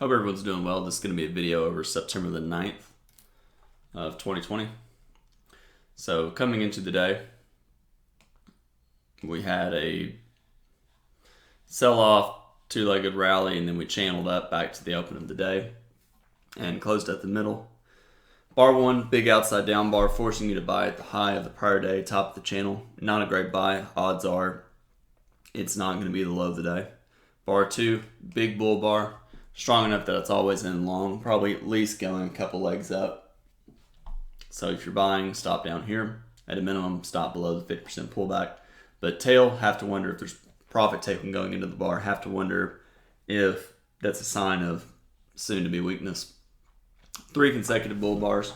Hope everyone's doing well. This is going to be a video over September the 9th of 2020. So coming into the day, we had a sell-off, two-legged rally, and then we channeled up back to the open of the day and closed at the middle. Bar one, big outside down bar, forcing you to buy at the high of the prior day, top of the channel. Not a great buy. Odds are it's not going to be the low of the day. Bar two, big bull bar, strong enough that it's always in long, probably at least going a couple legs up. So if you're buying, stop down here. At a minimum, stop below the 50% pullback. But tail, have to wonder if there's profit taken going into the bar. Have to wonder if that's a sign of soon-to-be weakness. 3 consecutive bull bars.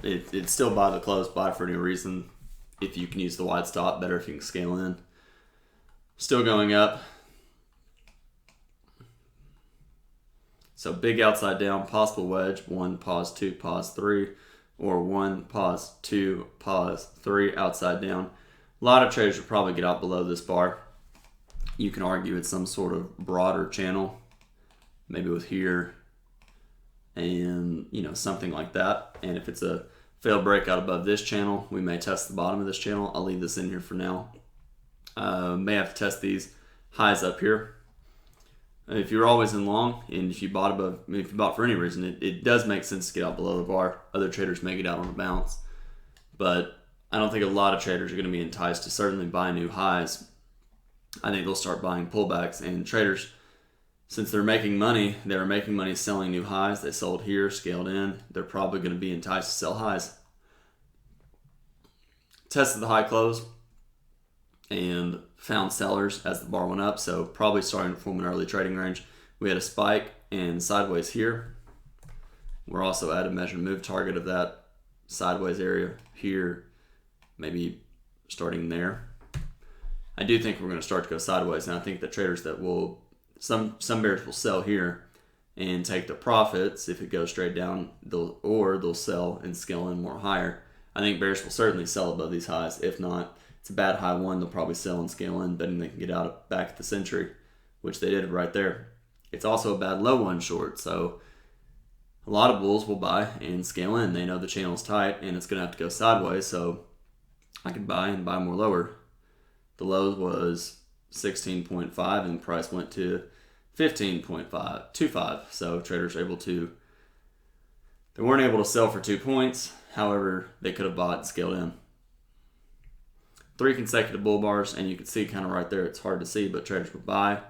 It's still buy the close, buy for any reason. If you can use the wide stop, better if you can scale in. Still going up. So big outside down, possible wedge, 1, pause, 2, pause, 3, or 1, pause, 2, pause, 3, outside down. A lot of traders will probably get out below this bar. You can argue it's some sort of broader channel, maybe with here and something like that. And if it's a failed breakout above this channel, we may test the bottom of this channel. I'll leave this in here for now. May have to test these highs up here. If you're always in long, and if you bought for any reason, it does make sense to get out below the bar. Other traders may get out on a bounce, but I don't think a lot of traders are going to be enticed to certainly buy new highs. I think they'll start buying pullbacks, and traders, since they're making money, they were making money selling new highs. They sold here, scaled in. They're probably going to be enticed to sell highs. Tested the high close and found sellers as the bar went up, so probably starting to form an early trading range. We had a spike and sideways here. We're also at a measured move target of that sideways area here, maybe starting there. I do think we're going to start to go sideways, and I think that traders that will, some bears will sell here and take the profits if it goes straight down, they'll sell and scale in more higher. I think bears will certainly sell above these highs. If not, it's a bad high one, they'll probably sell and scale in, betting they can get out back at the century, which they did right there. It's also a bad low one short, so a lot of bulls will buy and scale in. They know the channel's tight and it's going to have to go sideways, so I can buy and buy more lower. The low was 16.5 and the price went to 15.25, so traders were they weren't able to sell for 2 points. However, they could have bought and scaled in. 3 consecutive bull bars, and you can see kind of right there, it's hard to see, but traders would buy,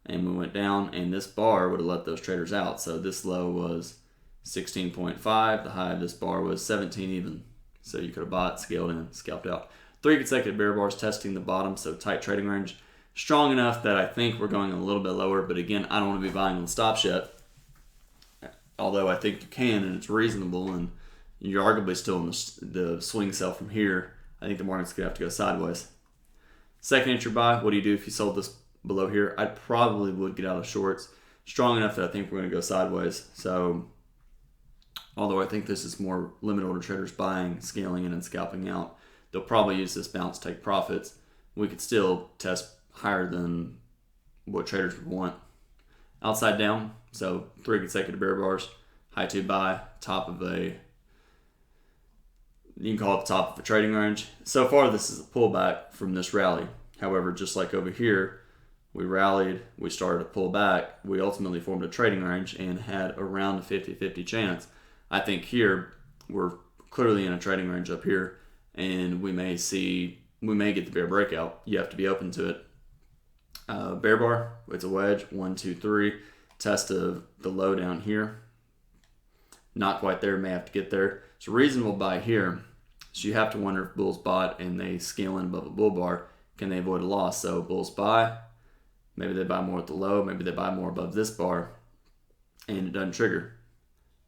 and we went down, and this bar would have let those traders out. So this low was 16.5, the high of this bar was 17 even. So you could have bought, scaled in, scalped out. 3 consecutive bear bars testing the bottom, so tight trading range. Strong enough that I think we're going a little bit lower, but again, I don't want to be buying on stops yet. Although I think you can, and it's reasonable, and you're arguably still in the swing sell from here. I think the market's going to have to go sideways. Second entry buy, what do you do if you sold this below here? I probably would get out of shorts. Strong enough that I think we're going to go sideways. So, although I think this is more limit order traders buying, scaling in, and scalping out, they'll probably use this bounce to take profits. We could still test higher than what traders would want. Outside down, so 3 consecutive bear bars, high 2 buy, top of you can call it the top of a trading range. So far, this is a pullback from this rally. However, just like over here, we rallied, we started to pull back, we ultimately formed a trading range and had around a 50-50 chance. I think here, we're clearly in a trading range up here, and we may get the bear breakout. You have to be open to it. Bear bar, it's a wedge, 1, 2, 3. Test of the low down here. Not quite there, may have to get there. It's a reasonable buy here. So you have to wonder if bulls bought and they scale in above a bull bar, can they avoid a loss? So bulls buy, maybe they buy more at the low, maybe they buy more above this bar, and it doesn't trigger.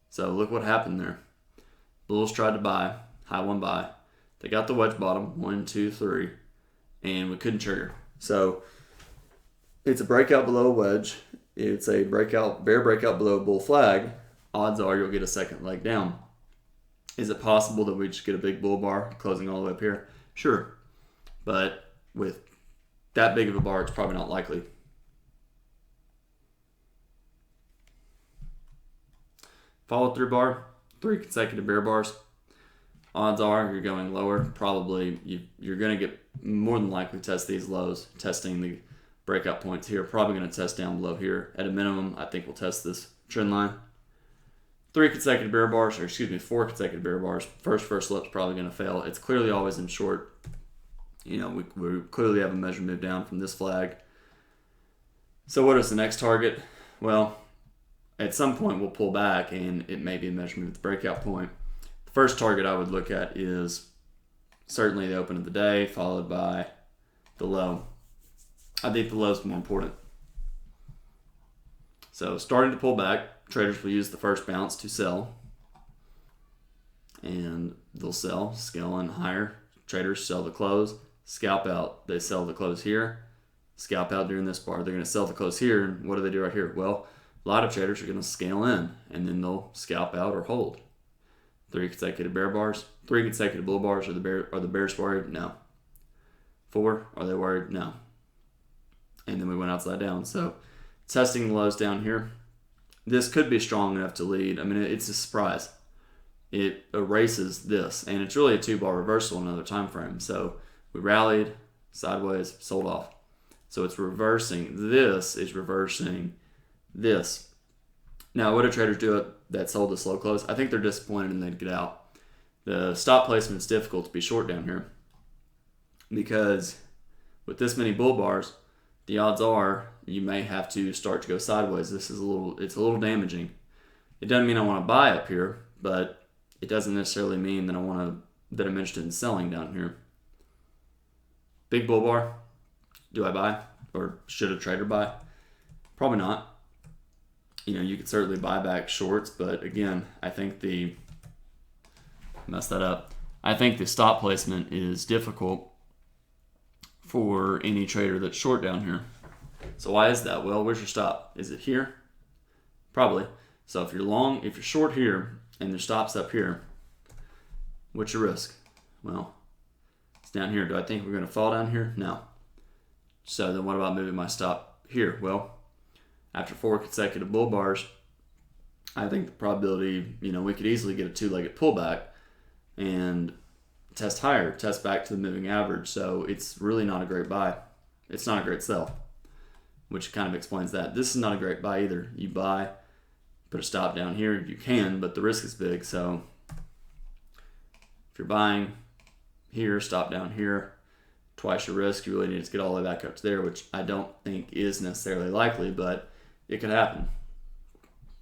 So look what happened there. Bulls tried to buy, high 1 buy. They got the wedge bottom, 1, 2, 3, and we couldn't trigger. So it's a breakout below a wedge. It's a bear breakout below a bull flag. Odds are you'll get a second leg down. Is it possible that we just get a big bull bar closing all the way up here? Sure. But with that big of a bar, it's probably not likely. Follow through bar, 3 consecutive bear bars. Odds are you're going lower. Probably you're going to get more than likely test these lows, testing the breakout points here. Probably going to test down below here. At a minimum, I think we'll test this trend line. 4 consecutive bear bars. First slip's probably going to fail. It's clearly always in short. We clearly have a measure move down from this flag. So what is the next target? Well, at some point we'll pull back and it may be a measure move at the breakout point. The first target I would look at is certainly the open of the day, followed by the low. I think the low is more important. So starting to pull back, traders will use the first bounce to sell. And they'll sell, scale in higher. Traders sell the close, scalp out. They sell the close here, scalp out during this bar. They're going to sell the close here, and what do they do right here? Well, a lot of traders are going to scale in, and then they'll scalp out or hold. 3 consecutive bear bars, 3 consecutive bull bars. Are the bears worried? No. 4, are they worried? No. And then we went outside down. So testing the lows down here. This could be strong enough to lead. I mean, it's a surprise. It erases this, and it's really a 2-bar reversal in another time frame. So we rallied, sideways, sold off. So it's reversing. This is reversing this. Now, what do traders do that sold the slow close? I think they're disappointed and they'd get out. The stop placement is difficult to be short down here because with this many bull bars, the odds are you may have to start to go sideways. It's a little damaging. It doesn't mean I want to buy up here, but it doesn't necessarily mean that I'm interested in selling down here. Big bull bar. Do I buy? Or should a trader buy? Probably not. You could certainly buy back shorts, but again, I think I think the stop placement is difficult for any trader that's short down here. So why is that? Well, where's your stop? Is it here? Probably. So if you're short here and your stop's up here, what's your risk? Well, it's down here. Do I think we're going to fall down here? No. So then what about moving my stop here? Well, after 4 consecutive bull bars, I think the probability, we could easily get a 2-legged pullback and test higher, test back to the moving average. So it's really not a great buy. It's not a great sell, which kind of explains that. This is not a great buy either. You buy, put a stop down here, you can, but the risk is big. So if you're buying here, stop down here, twice your risk, you really need to get all the way back up to there, which I don't think is necessarily likely, but it could happen.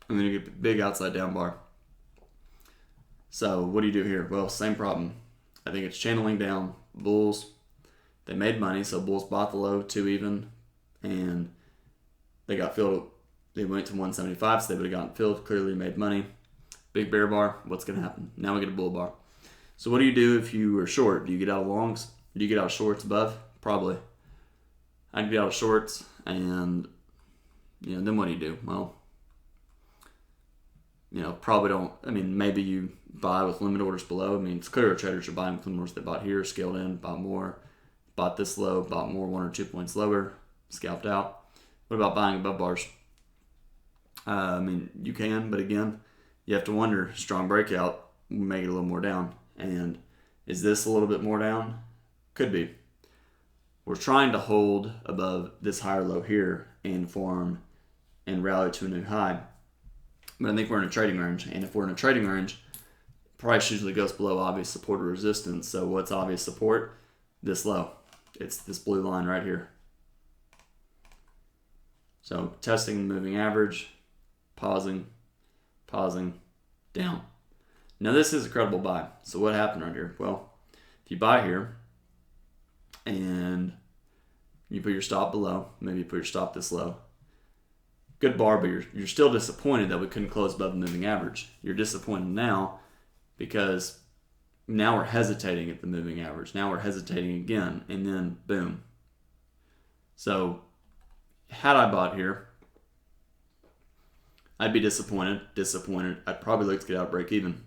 And then you get a big outside down bar. So what do you do here? Well, same problem. I think it's channeling down. Bulls, they made money, so bulls bought the low 2 even, and they got filled. They went to 175, so they would have gotten filled, clearly made money. Big bear bar, what's going to happen? Now we get a bull bar. So what do you do if you are short? Do you get out of longs? Do you get out of shorts above? Probably. I'd get out of shorts, and then what do you do? Well, probably don't. I mean, maybe you buy with limit orders below. I mean, it's clear traders are buying with limit orders. They bought here, scaled in, bought more, bought this low, bought more 1 or 2 points lower, scalped out. What about buying above bars? I mean, you can, but again, you have to wonder, strong breakout, we may get a little more down. And is this a little bit more down? Could be. We're trying to hold above this higher low here and form and rally to a new high. But I think we're in a trading range. And if we're in a trading range, price usually goes below obvious support or resistance. So what's obvious support? This low. It's this blue line right here. So testing the moving average, pausing, down. Now this is a credible buy. So what happened right here? Well, if you buy here and you put your stop below, maybe you put your stop this low, good bar, but you're still disappointed that we couldn't close above the moving average. You're disappointed now because now we're hesitating at the moving average. Now we're hesitating again, and then boom. So had I bought here, I'd be disappointed. I'd probably look to get out break even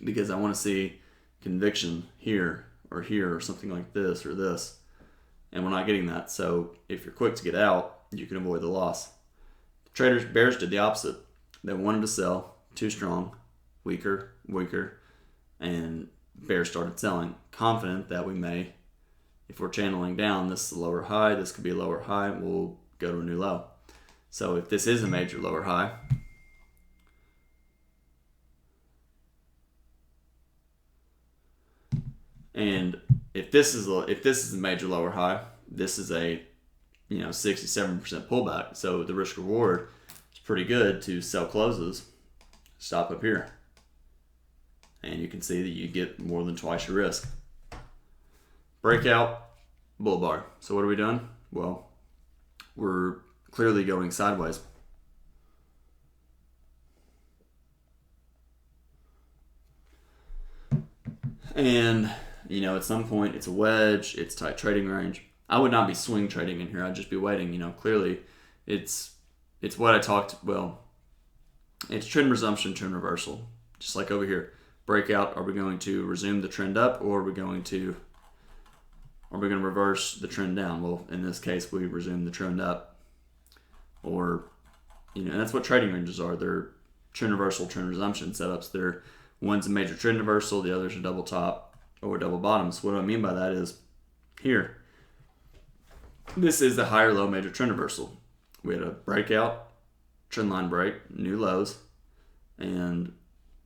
because I want to see conviction here or something like this or this, and we're not getting that. So if you're quick to get out, you can avoid the loss. Bears did the opposite. They wanted to sell, too strong, weaker, weaker, and bears started selling, confident that we may, if we're channeling down, this is a lower high, this could be a lower high, we'll go to a new low. So if this is a major lower high, and if this is a major lower high, this is a 67% pullback. So the risk reward is pretty good to sell closes, stop up here, and you can see that you get more than twice your risk. Breakout, bull bar. So what are we doing? Well, we're clearly going sideways. And at some point it's a wedge, it's tight trading range. I would not be swing trading in here. I'd just be waiting. Clearly it's what I talked. Well, it's trend resumption, trend reversal. Just like over here, breakout. Are we going to resume the trend up, or are we going to reverse the trend down? Well, in this case, we resume the trend up, or and that's what trading ranges are. They're trend reversal, trend resumption setups. They're one's a major trend reversal, the other's a double top or double bottom. So what I mean by that is here, this is the higher low major trend reversal. We had a breakout, trend line break, new lows, and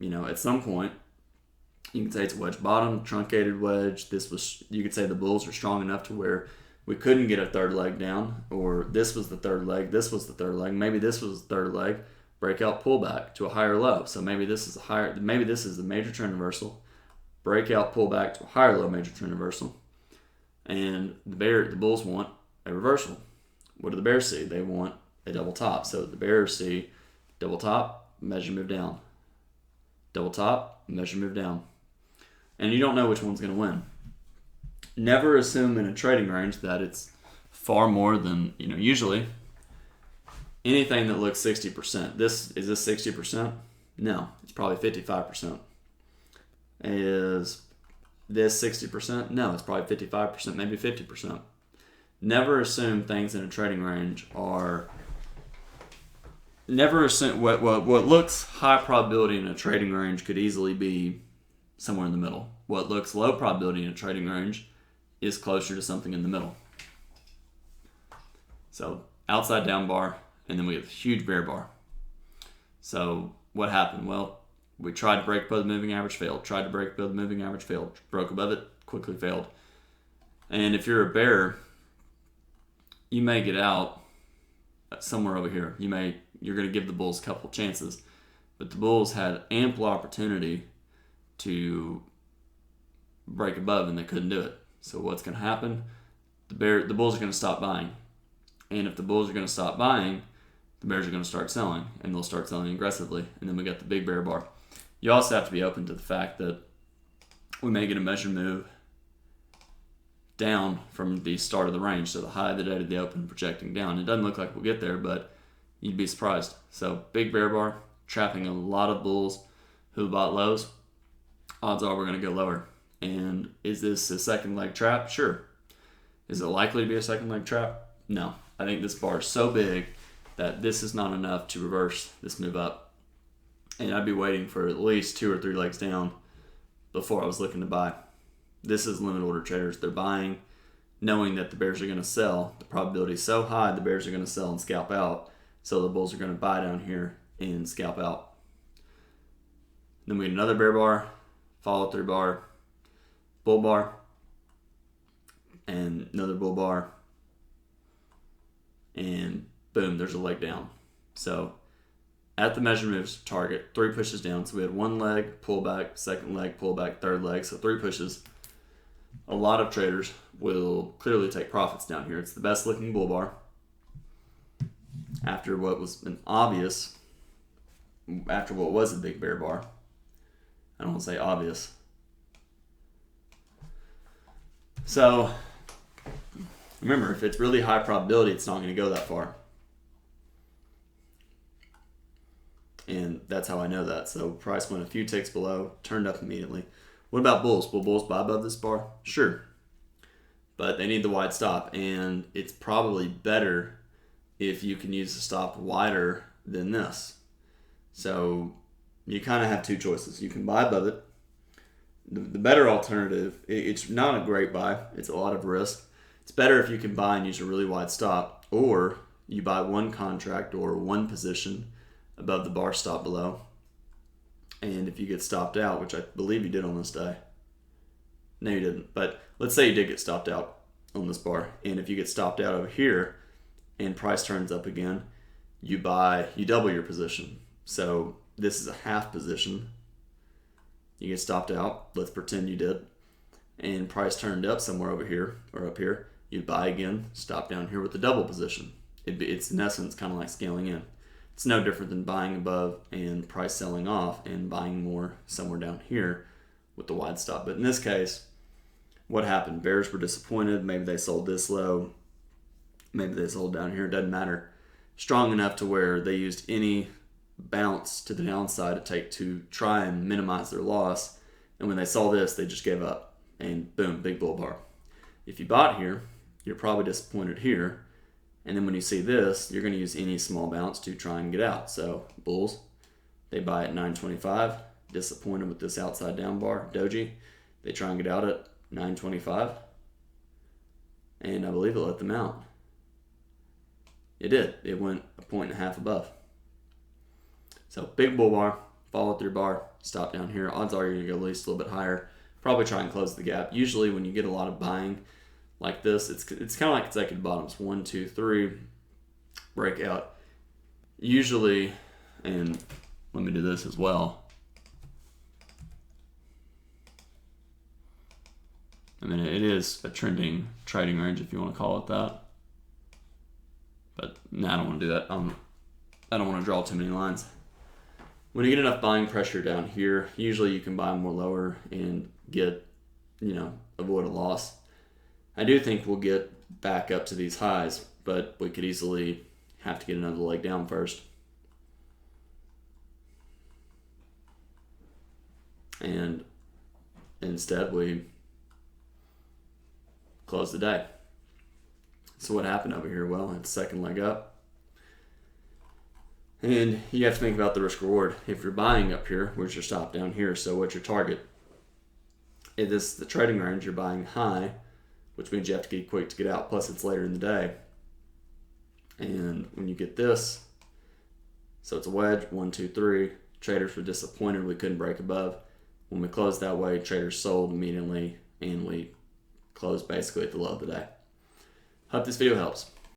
at some point you can say it's a wedge bottom, truncated wedge. You could say the bulls are strong enough to where we couldn't get a third leg down, or this was the third leg, this was the third leg, maybe this was the third leg, breakout pullback to a higher low. So maybe this is the major trend reversal, breakout pullback to a higher low major trend reversal, and the bulls want a reversal. What do the bears see? They want a double top. So the bears see double top, measure move down, double top, measure move down, and you don't know which one's going to win. Never assume in a trading range that it's far more than usually. Anything that looks 60%. Is this 60%? No, it's probably 55%. Is this 60%? No, it's probably 55%, maybe 50%. Never assume things in a trading range are. Never assume what looks high probability in a trading range could easily be somewhere in the middle. What looks low probability in a trading range is closer to something in the middle. So outside down bar, and then we have a huge bear bar. So what happened? Well, we tried to break above the moving average, failed. Tried to break above the moving average, failed. Broke above it, quickly failed. And if you're a bear, you may get out somewhere over here. You're going to give the bulls a couple chances, but the bulls had ample opportunity to break above, and they couldn't do it. So what's going to happen? The bulls are going to stop buying, and if the bulls are going to stop buying, the bears are going to start selling, and they'll start selling aggressively, and then we got the big bear bar. You also have to be open to the fact that we may get a measured move down from the start of the range, so the high of the day to the open projecting down. It doesn't look like we'll get there, but you'd be surprised. So big bear bar, trapping a lot of bulls who bought lows. Odds are we're going to go lower. And is this a second leg trap? Sure. Is it likely to be a second leg trap? No. I think this bar is so big that this is not enough to reverse this move up. And I'd be waiting for at least 2 or 3 legs down before I was looking to buy. This is limit order traders. They're buying knowing that the bears are going to sell. The probability is so high the bears are going to sell and scalp out. So the bulls are going to buy down here and scalp out. Then we get another bear bar, follow through bar, bull bar, and another bull bar. And boom, there's a leg down. So at the measure moves target, 3 pushes down. So we had 1 leg, pullback, second leg, pullback, third leg. So 3 pushes. A lot of traders will clearly take profits down here. It's the best looking bull bar. After what was a big bear bar. I don't want to say obvious. So remember, if it's really high probability, it's not going to go that far. And that's how I know that. So price went a few ticks below, turned up immediately. What about bulls? Will bulls buy above this bar? Sure. But they need the wide stop. And it's probably better if you can use the stop wider than this. So you kind of have two choices. You can buy above it. The better alternative, it's not a great buy. It's a lot of risk. It's better if you can buy and use a really wide stop, or you buy one contract or one position above the bar stop below. And if you get stopped out, which I believe you did on this day. No, you didn't. But let's say you did get stopped out on this bar. And if you get stopped out over here and price turns up again, you double your position. So this is a half position. You get stopped out. Let's pretend you did. And price turned up somewhere over here or up here. You buy again, stop down here with the double position. It's in essence kind of like scaling in. It's no different than buying above and price selling off and buying more somewhere down here with the wide stop. But in this case, what happened? Bears were disappointed. Maybe they sold this low. Maybe they sold down here. It doesn't matter. Strong enough to where they used any bounce to the downside to try and minimize their loss. And when they saw this, they just gave up. And boom, big bull bar. If you bought here, you're probably disappointed here. And then when you see this, you're going to use any small bounce to try and get out. So bulls, they buy at 925. Disappointed with this outside down bar. Doji, they try and get out at 925. And I believe it let them out. It did. It went 1.5 points above. So big bull bar, follow through bar, stop down here. Odds are you're going to go at least a little bit higher. Probably try and close the gap. Usually when you get a lot of buying like this, it's kind of like consecutive bottoms. 1, 2, 3, breakout. Usually, and let me do this as well. I mean, it is a trending trading range if you want to call it that. But no, I don't want to do that. I don't want to draw too many lines. When you get enough buying pressure down here, usually you can buy more lower and get, avoid a loss. I do think we'll get back up to these highs, but we could easily have to get another leg down first. And instead, we close the day. So what happened over here? Well, it's second leg up. And you have to think about the risk reward. If you're buying up here, where's your stop down here? So what's your target? If this is the trading range, you're buying high, which means you have to get quick to get out. Plus, it's later in the day. And when you get this, so it's a wedge, 1, 2, 3. Traders were disappointed we couldn't break above. When we closed that way, traders sold immediately, and we closed basically at the low of the day. Hope this video helps.